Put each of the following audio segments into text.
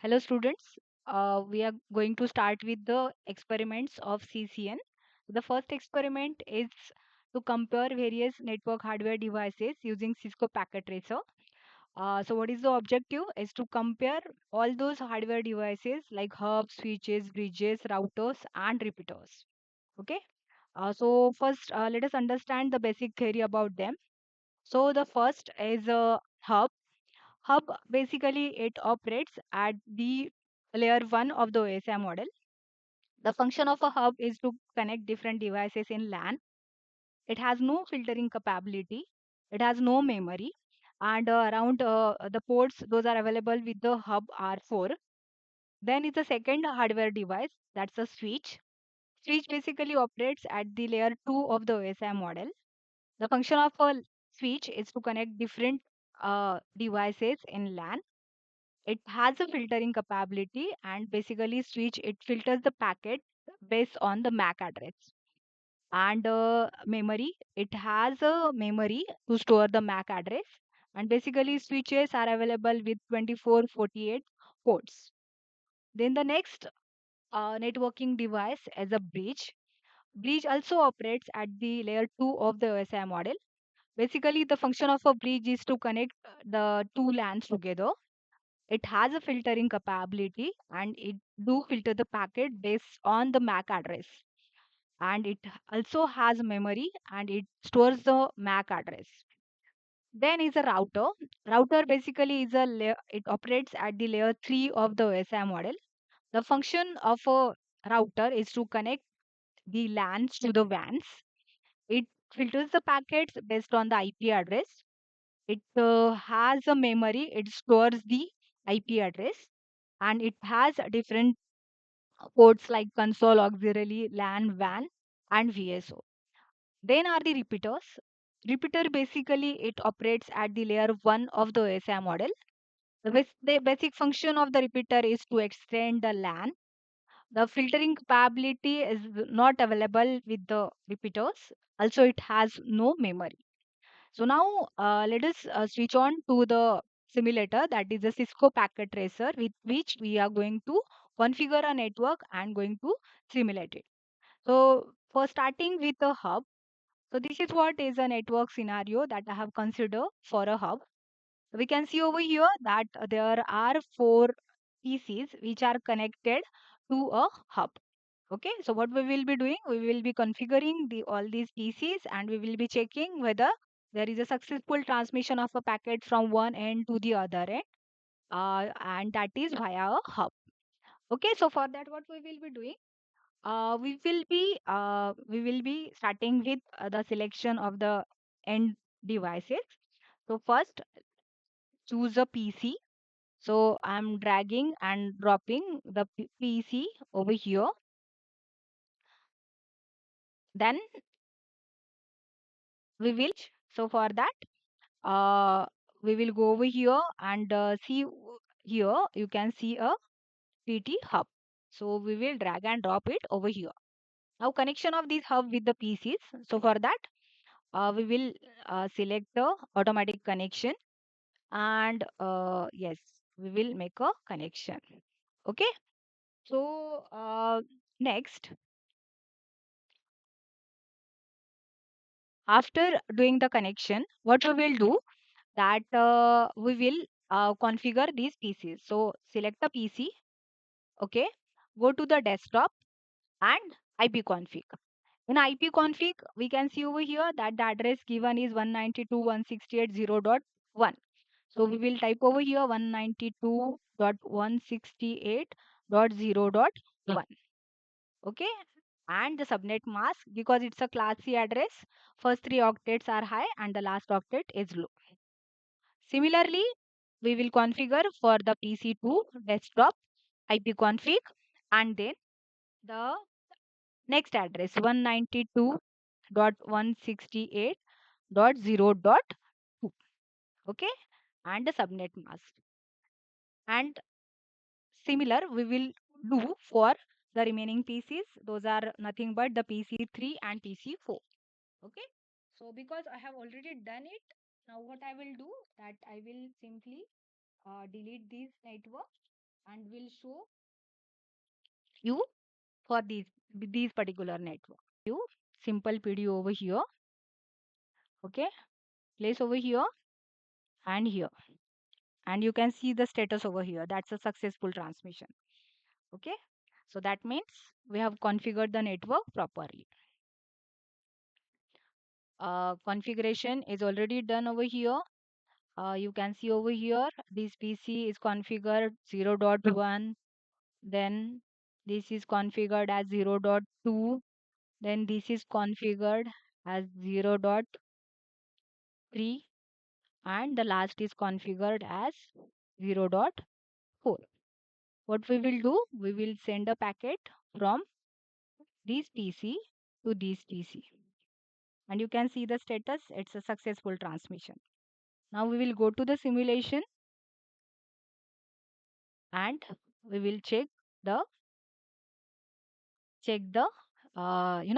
Hello students, we are going to start with the experiments of CCN. The first experiment is to compare various network hardware devices using Cisco Packet Tracer. So what is the objective is to compare all those hardware devices like hubs, switches, bridges, routers and repeaters. Okay. So first let us understand the basic theory about them. So the first is a hub. Hub basically it operates at the layer 1 of the OSI model. The function of a hub is to connect different devices in LAN. It has no filtering capability. It has no memory. And around the ports, those are available with the hub R4. Then it's a second hardware device. That's a switch. Switch basically operates at the layer 2 of the OSI model. The function of a switch is to connect different devices in LAN. It has a filtering capability and basically switch it filters the packet based on the MAC address. And memory, it has a memory to store the MAC address. And basically switches are available with 2448 ports. Then the next networking device is a bridge. Bridge also operates at the layer 2 of the OSI model. Basically the function of a bridge is to connect the two LANs together. It has a filtering capability and it do filter the packet based on the MAC address. And it also has memory and it stores the MAC address. Then is a router. Router basically is it operates at the layer 3 of the OSI model. The function of a router is to connect the LANs to the WANs. It filters the packets based on the IP address. It has a memory, it stores the IP address, and it has different ports like console, auxiliary, LAN, WAN, and VSO. Then are the repeaters. Repeater basically it operates at the layer 1 of the OSI model. The basic function of the repeater is to extend the LAN. The filtering capability is not available with the repeaters. Also, it has no memory. So now let us switch on to the simulator, that is the Cisco Packet Tracer, with which we are going to configure a network and going to simulate it. So for starting with a hub, so this is what is a network scenario that I have considered for a hub. We can see over here that there are four PCs which are connected to a hub. Okay, so what we will be doing, we will be configuring all these PCs and we will be checking whether there is a successful transmission of a packet from one end to the other end, and that is via a hub. Okay, so for that, what we will be doing, we will be starting with the selection of the end devices. So first, choose a PC. So I'm dragging and dropping the PC over here. Then we will. So for that, uh, we will go over here and here you can see a PT hub. So we will drag and drop it over here. Now connection of this hub with the PCs. So for that, we will select the automatic connection and yes, we will make a connection. Okay. So next, after doing the connection, what we will do that we will configure these PCs. So select the PC. Okay. Go to the desktop and ipconfig. In ipconfig, we can see over here that the address given is 192.168.0.1. So we will type over here 192.168.0.1. Okay. And the subnet mask, because it's a class C address, first three octets are high and the last octet is low. Similarly, we will configure for the PC2 desktop ipconfig and then the next address 192.168.0.2. Okay, and the subnet mask. And similar we will do for the remaining PCs. Those are nothing but the PC3 and PC4. Okay, so because I have already done it, now what I will do that I will simply delete these network and will show you for these particular network. You simple PDU over here, okay, place over here and here, and you can see the status over here. That's a successful transmission. Okay, so that means we have configured the network properly. Configuration is already done over here. You can see over here this PC is configured 0.1, then this is configured as 0.2, then this is configured as 0.3, and the last is configured as 0.4. What we will do, we will send a packet from this PC to this PC, and you can see the status. It's a successful transmission. Now we will go to the simulation and we will the check the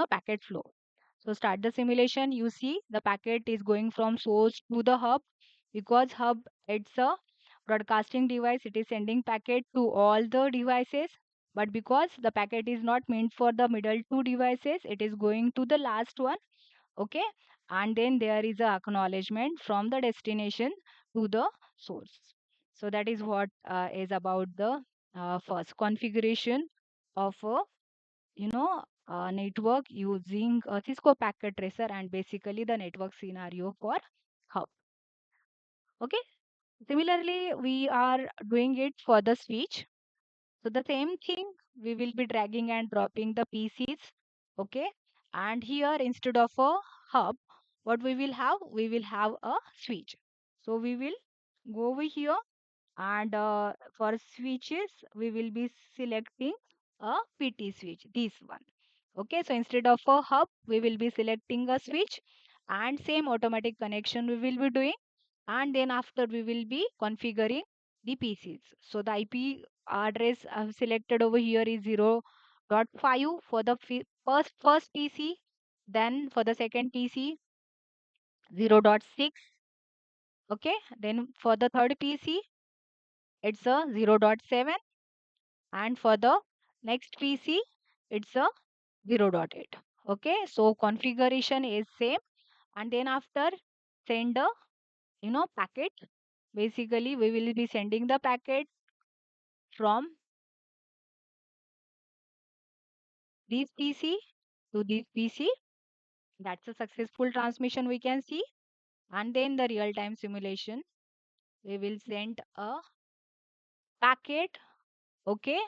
packet flow. So start the simulation. You see the packet is going from source to the hub, because hub, it's a broadcasting device. It is sending packet to all the devices, but because the packet is not meant for the middle two devices, it is going to the last one. Okay, and then there is a acknowledgement from the destination to the source. So that is what is about the first configuration of a network using a Cisco packet tracer, and basically the network scenario for hub. Okay, similarly we are doing it for the switch. So the same thing, we will be dragging and dropping the PCs. Okay, and here instead of a hub, what we will have, we will have a switch. So we will go over here, and for switches we will be selecting a PT switch, this one. Okay, so instead of a hub we will be selecting a switch, and same automatic connection we will be doing, and then after we will be configuring the PCs. So the IP address I've selected over here is 0.5 for the first PC, then for the second PC 0.6. Okay, then for the third PC it's a 0.7, and for the next PC it's a 0.8. Okay, so configuration is same, and then after send a packet. Basically we will be sending the packet from this PC to this PC. That's a successful transmission we can see. And then the real time simulation, we will send a packet. Okay,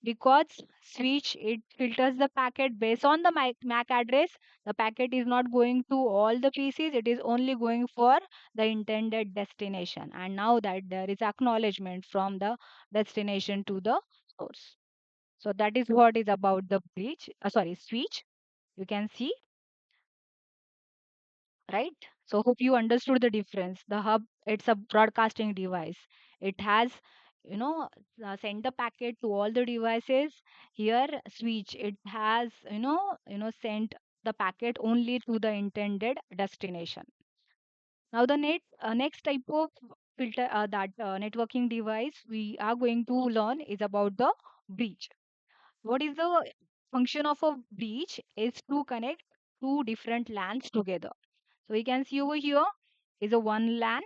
because switch, it filters the packet based on the MAC address. The packet is not going to all the PCs, it is only going for the intended destination. And now that there is acknowledgement from the destination to the source. So that is what is about the switch. You can see, right? So hope you understood the difference. The hub, it's a broadcasting device. It has, send the packet to all the devices. Here, switch, it has, sent the packet only to the intended destination. Now the next type of filter that networking device we are going to learn is about the bridge. What is the function of a bridge? Is to connect two different LANs together. So we can see over here is a one LAN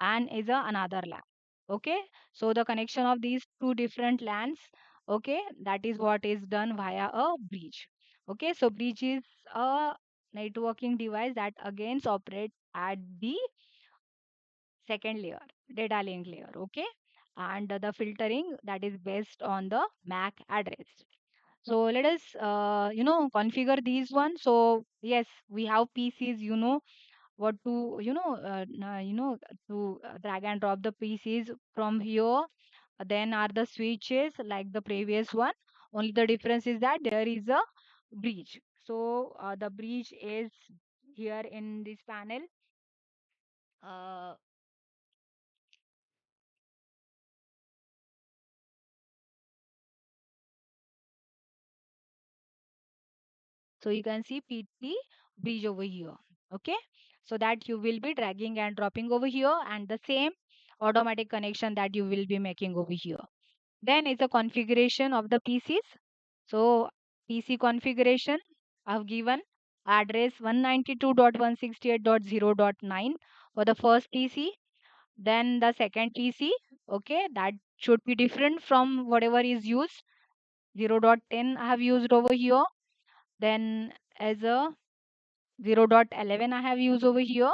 and is a another LAN. Okay, so the connection of these two different LANs, okay, that is what is done via a bridge. Okay, so bridge is a networking device that again operates at the second layer, data link layer. Okay, and the filtering that is based on the MAC address. So let us, configure these ones. So yes, we have PCs, what to, to drag and drop the PCs from here. Then are the switches like the previous one. Only the difference is that there is a bridge. So the bridge is here in this panel. Uh, so you can see PT bridge over here. Okay. So that you will be dragging and dropping over here, and the same automatic connection that you will be making over here. Then is a configuration of the PCs. So PC configuration I've given address 192.168.0.9 for the first PC. Then the second PC, okay, that should be different from whatever is used. 0.10 I have used over here. Then as a 0.11 I have used over here,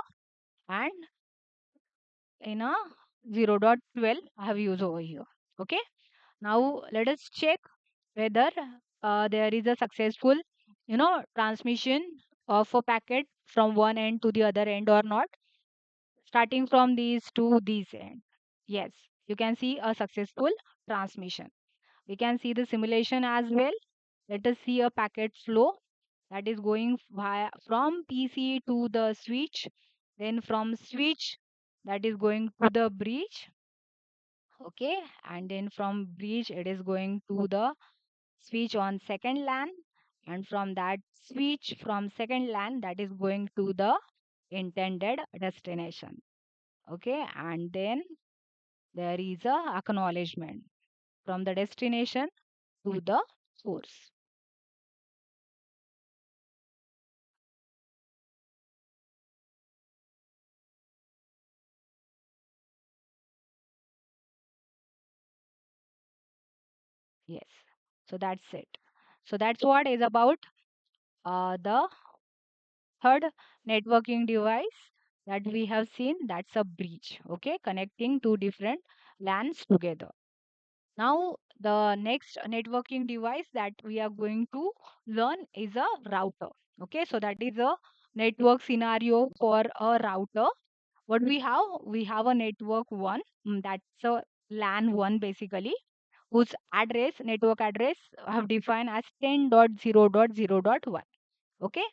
and in a 0.12 I have used over here. Okay. Now let us check whether there is a successful, transmission of a packet from one end to the other end or not. Starting from these to these end. Yes, you can see a successful transmission. We can see the simulation as well. Let us see a packet flow that is going via from PC to the switch, then from switch that is going to the bridge, okay, and then from bridge it is going to the switch on second LAN, and from that switch from second LAN that is going to the intended destination, okay, and then there is a acknowledgement from the destination to the source. Yes, so that's it. So that's what is about the third networking device that we have seen. That's a bridge, okay, connecting two different LANs together. Now, the next networking device that we are going to learn is a router. Okay, so that is a network scenario for a router. What we have? We have a network one, that's a LAN one basically, whose address, network address, I have defined as 10.0.0.1. Okay,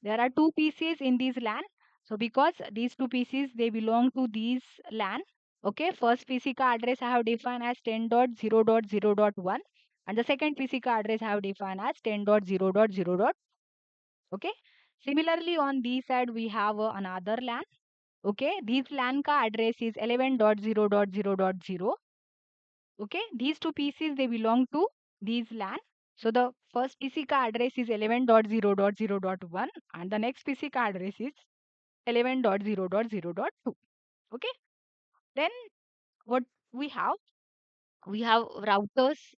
there are two PCs in these LAN. So because these two PCs they belong to these LAN, okay, first PC ka address I have defined as 10.0.0.1, and the second PC ka address I have defined as 10.0.0. Okay, similarly on this side we have another LAN. Okay, this LAN ka address is 11.0.0.0. Okay, these two PCs they belong to these LAN. So the first PC ka address is 11.0.0.1, and the next PC ka address is 11.0.0.2. Okay, then what we have? We have routers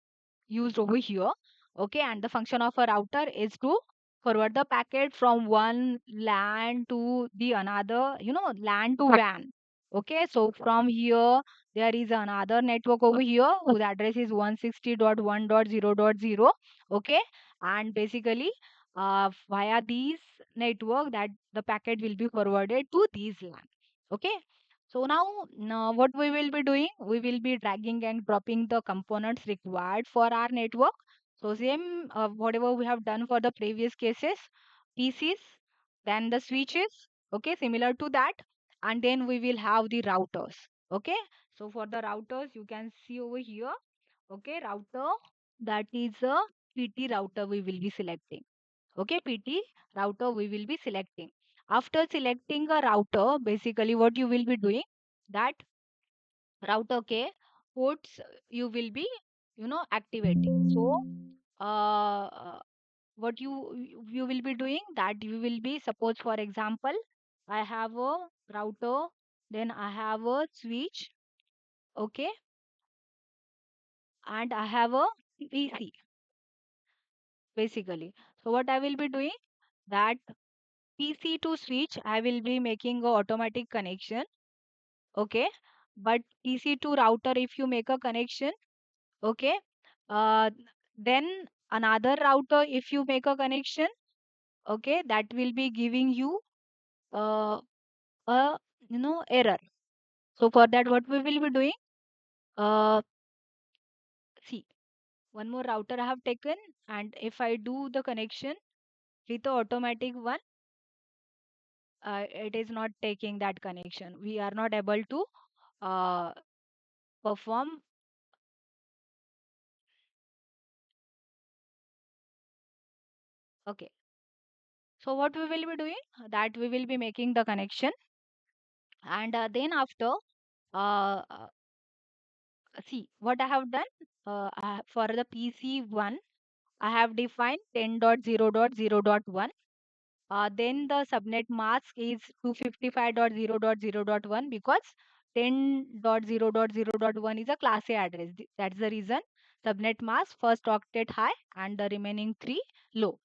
used over here. Okay, and the function of a router is to forward the packet from one LAN to the another, LAN to WAN. Okay, so from here there is another network over here whose address is 160.1.0.0. Okay, and basically via these network that the packet will be forwarded to these LAN. Okay, so now what we will be doing, we will be dragging and dropping the components required for our network. So same whatever we have done for the previous cases, PCs, then the switches, okay, similar to that, and then we will have the routers. Okay, so for the routers, you can see over here, okay, router that is a PT router we will be selecting. Okay, PT router we will be selecting. After selecting a router, basically what you will be doing, that router K ports you will be, activating. So what you will be doing, that you will be, suppose for example, I have a router, then I have a switch, okay, and I have a PC basically. So what I will be doing, that PC to switch I will be making a automatic connection, okay, but PC to router if you make a connection, okay, uh, then another router if you make a connection, okay, that will be giving you uh, a error. So for that what we will be doing, uh, see, one more router I have taken, and if I do the connection with the automatic one, it is not taking that connection, we are not able to uh, perform. Okay, so what we will be doing, that we will be making the connection, and then after uh, uh, see what I have done. For the PC1, I have defined 10.0.0.1. Then the subnet mask is 255.0.0.1 because 10.0.0.1 is a class A address. That's the reason subnet mask first octet high and the remaining three low.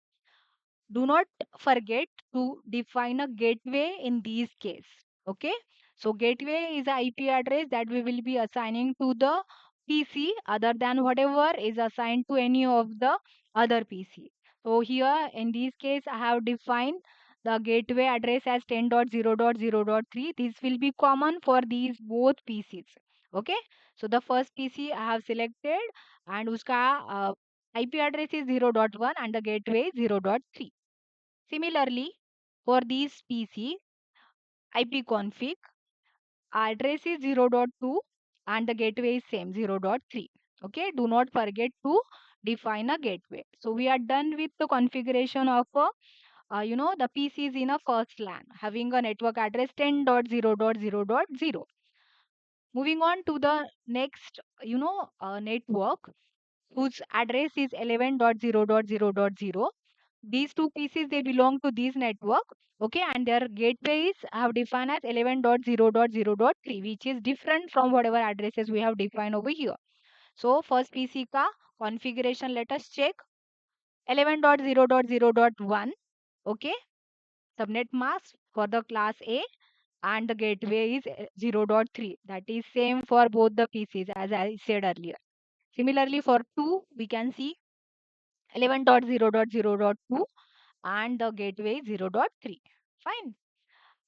Do not forget to define a gateway in these case. Okay, so gateway is a IP address that we will be assigning to the PC other than whatever is assigned to any of the other PC. So here in this case I have defined the gateway address as 10.0.0.3. This will be common for these both PCs. Okay, so the first PC I have selected and uska IP address is 0.1 and the gateway is 0.3. Similarly, for these PC, ipconfig address is 0.2 and the gateway is same 0.3. Okay, do not forget to define a gateway. So we are done with the configuration of the PCs in a first LAN having a network address 10.0.0.0. Moving on to the next network whose address is 11.0.0.0. These two pieces they belong to this network. Okay, and their gateways have defined as 11.0.0.3, which is different from whatever addresses we have defined over here. So first PC ka configuration, let us check. 11.0.0.1. Okay, subnet mask for the class A and the gateway is 0.3. That is same for both the PCs as I said earlier. Similarly for 2 we can see 11.0.0.2 and the gateway 0.3. Fine.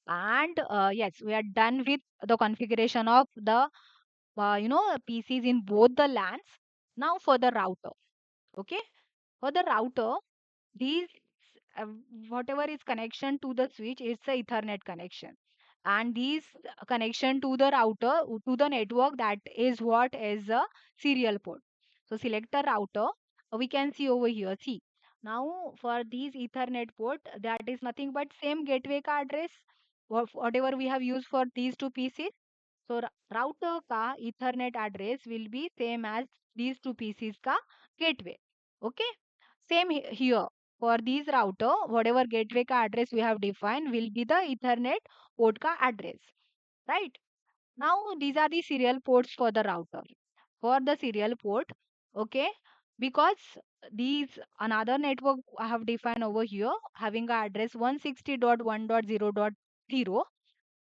And yes, we are done with the configuration of the PCs in both the LANs. Now for the router. Okay, for the router, these uh, whatever is connection to the switch is the Ethernet connection, and these connection to the router to the network, that is what is a serial port. So select the router. We can see over here. See now for these Ethernet port, that is nothing but same gateway ka address whatever we have used for these two PCs. So router ka Ethernet address will be same as these two PCs ka gateway. Okay. Same here. For these router, whatever gateway ka address we have defined will be the Ethernet port ka address. Right. Now these are the serial ports for the router. For the serial port, okay, because these another network I have defined over here having a address 160.1.0.0.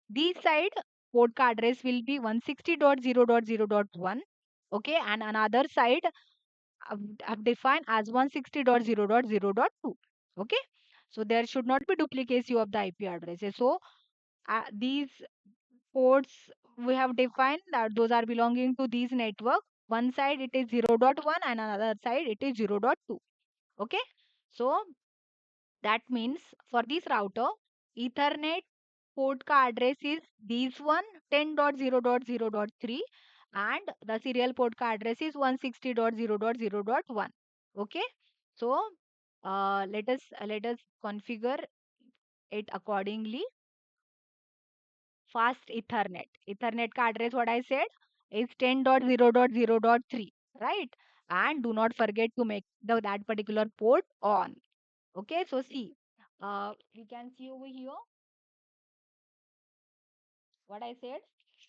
This side port ka address will be 160.0.0.1. Okay, and another side I've defined as 160.0.0.2. Okay, so there should not be duplicacy of the IP addresses. So these ports we have defined that those are belonging to these network. One side it is 0.1 and another side it is 0.2. Okay, so that means for this router, Ethernet port ka address is this one 10.0.0.3 and the serial port ka address is 160.0.0.1. Okay, so let us configure it accordingly. Fast Ethernet. Ethernet ka address what I said is 10.0.0.3, right? And do not forget to make that particular port on. Okay, so see, we can see over here what I said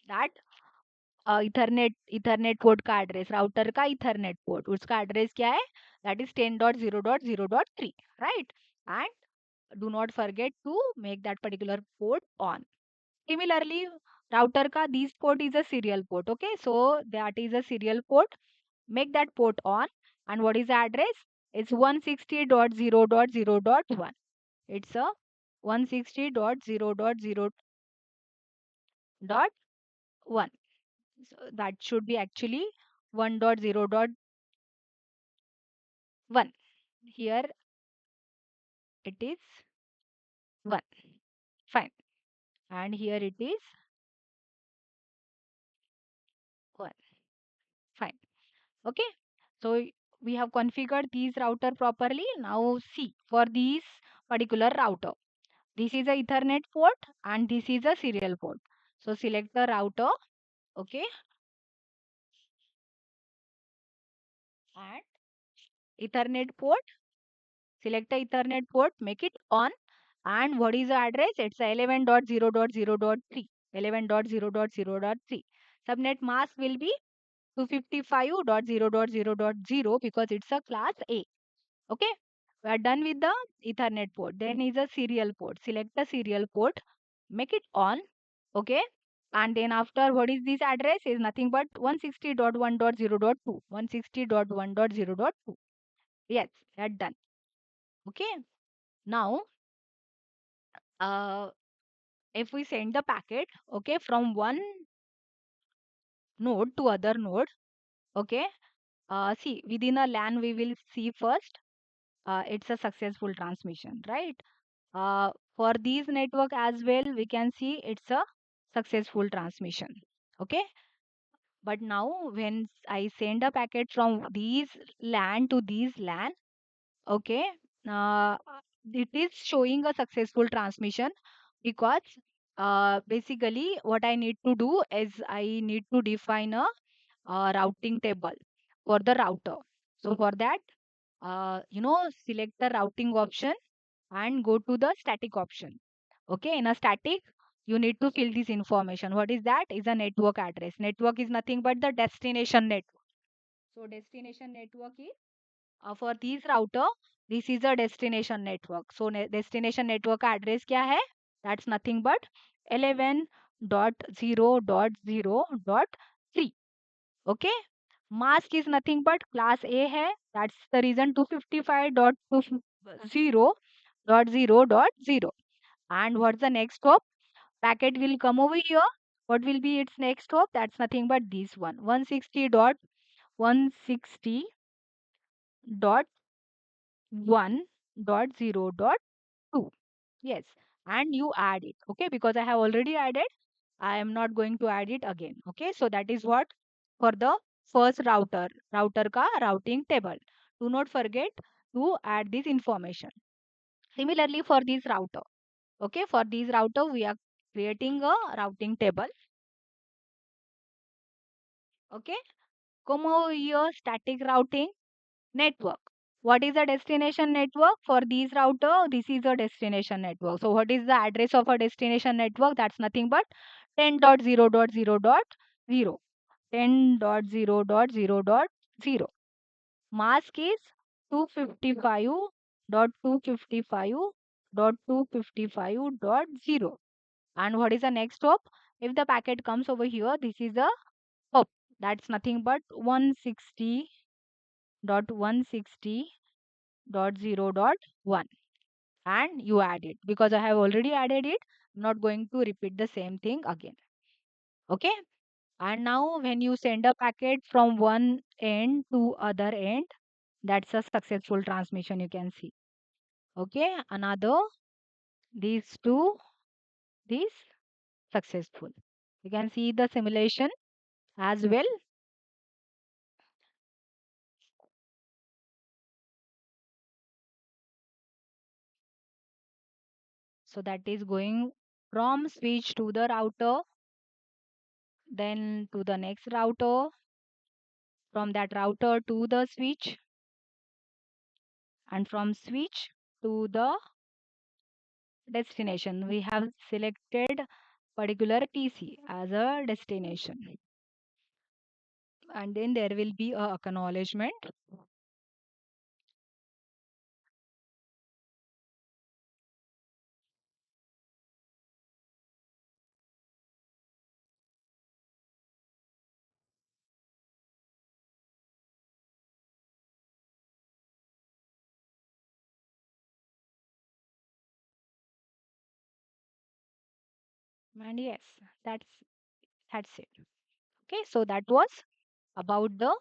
that Ethernet port का address router का Ethernet port उसका address क्या है, that is 10.0.0.3, right? And do not forget to make that particular port on. Similarly, router का this port is a serial port. Okay, so that is a serial port. Make that port on. And what is the address? It's 160.0.0.1. It's a 160.0.0.1. So that should be actually 1.0.1. Here it is 1. Fine. And here it is 1. Fine. Okay. So we have configured these router properly. Now see for these particular router. This is a Ethernet port and this is a serial port. So select the router. Okay. and Ethernet port. Select the Ethernet port, make it on. And what is the address? It's 11.0.0.3. 11.0.0.3. Subnet mask will be 255.0.0.0 because it's a class A. Okay. We are done with the Ethernet port. Then is a serial port. Select the serial port, make it on. Okay. And then after, what is this address? Is nothing but 160.1.0.2. 160.1.0.2. Yes, that done. Okay. Now, uh, if we send the packet, okay, from one node to other node, okay, see, within a LAN, we will see first, it's a successful transmission, right? For these network as well, we can see it's a successful transmission. Okay. But now when I send a packet from these LAN to these LAN, okay, uh, it is showing a successful transmission because basically what I need to do is I need to define a routing table for the router. So for that, select the routing option and go to the static option. Okay, in a static, you need to fill this information. What is that? Is a network address. Network is nothing but the destination network. So destination network is for this router, this is a destination network. So destination network address क्या है? That's nothing but 11.0.0.3. Okay. Mask is nothing but class A hai. That's the reason 255.20.0.0.0. And what's the next hop? Packet will come over here. What will be its next hop? That's nothing but this one. 160.160.1.0.2. Yes. And you add it. Okay. Because I have already added. I am not going to add it again. Okay. So that is what for the first router ka routing table. Do not forget to add this information. Similarly for this router. Okay. For this router, we are creating a routing table. Okay. Come over here, static routing network. What is the destination network for these router? This is a destination network. So what is the address of a destination network? That's nothing but 10.0.0.0. 10.0.0.0. Mask is 255.255.255.0. And what is the next hop? If the packet comes over here, this is a hop. That's nothing but 160.160.0.1. And you add it because I have already added it. I'm not going to repeat the same thing again. Okay. And now when you send a packet from one end to other end, that's a successful transmission you can see. Okay. Another, these two, these successful. You can see the simulation as well. So that is going from switch to the router, then to the next router, from that router to the switch, and from switch to the destination. We have selected particular PC as a destination. And then there will be a acknowledgement. And yes, that's it. Okay, so that was about the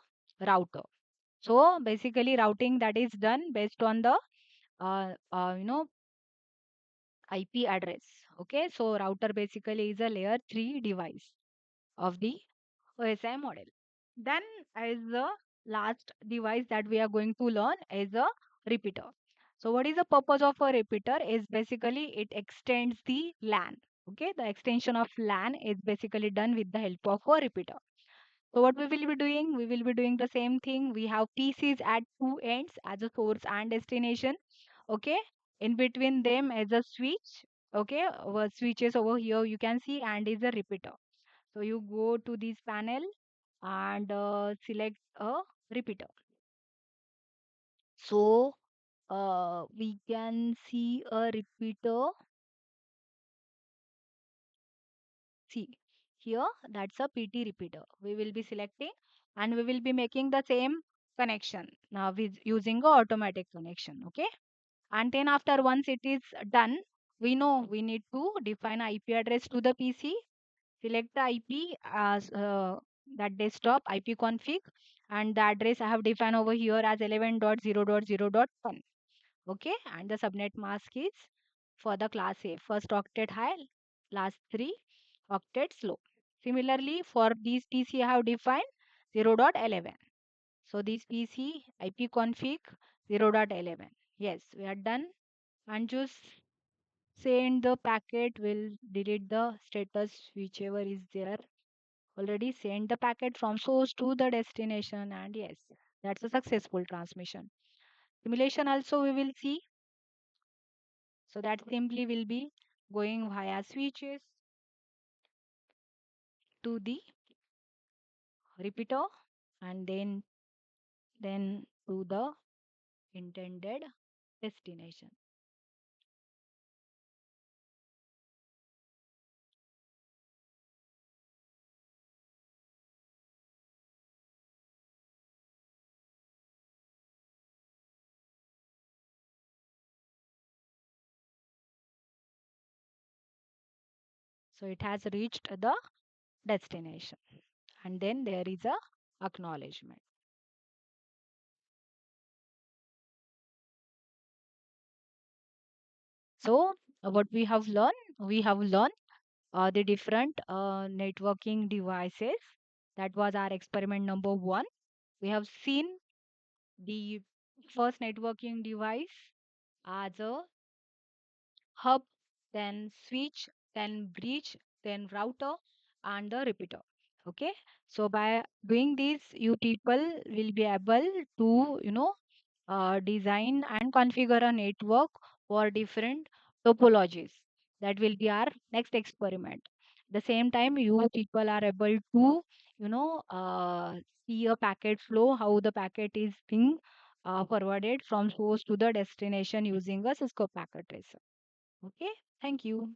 router. So basically routing that is done based on the uh, uh, you know IP address. Okay, so router basically is a layer 3 device of the OSI model. Then as the last device that we are going to learn is a repeater. So what is the purpose of a repeater? Is basically it extends the LAN. Okay, the extension of LAN is basically done with the help of a repeater. So what we will be doing? We will be doing the same thing. We have PCs at two ends as a source and destination. Okay. In between them as a switch. Okay. Our switches over here you can see and is a repeater. So you go to this panel and select a repeater. So we can see a repeater. See here, that's a PT repeater. We will be selecting and we will be making the same connection now with using a automatic connection. Okay. And then after once it is done, we know we need to define IP address to the PC. Select the IP as that desktop IP config, and the address I have defined over here as 11.0.0.1. Okay, and the subnet mask is for the class A, first octet high, last three octets low. Similarly, for these PC I have defined 0.11. So this PC IP config 0.11. Yes, we are done, and just send the packet will delete the status whichever is there. Already send the packet from source to the destination, and yes, that's a successful transmission. Simulation also we will see. So that simply will be going via switches to the repeater and then to the intended destination. So it has reached the destination, and then there is a acknowledgement. So what we have learned the different networking devices. That was our experiment number one. We have seen the first networking device as a hub, then switch, then bridge, then router, and the repeater. Okay. So by doing this, you people will be able to, design and configure a network for different topologies. That will be our next experiment. The same time, you people are able to, see a packet flow, how the packet is being forwarded from source to the destination using a Cisco packet tracer. Okay, thank you.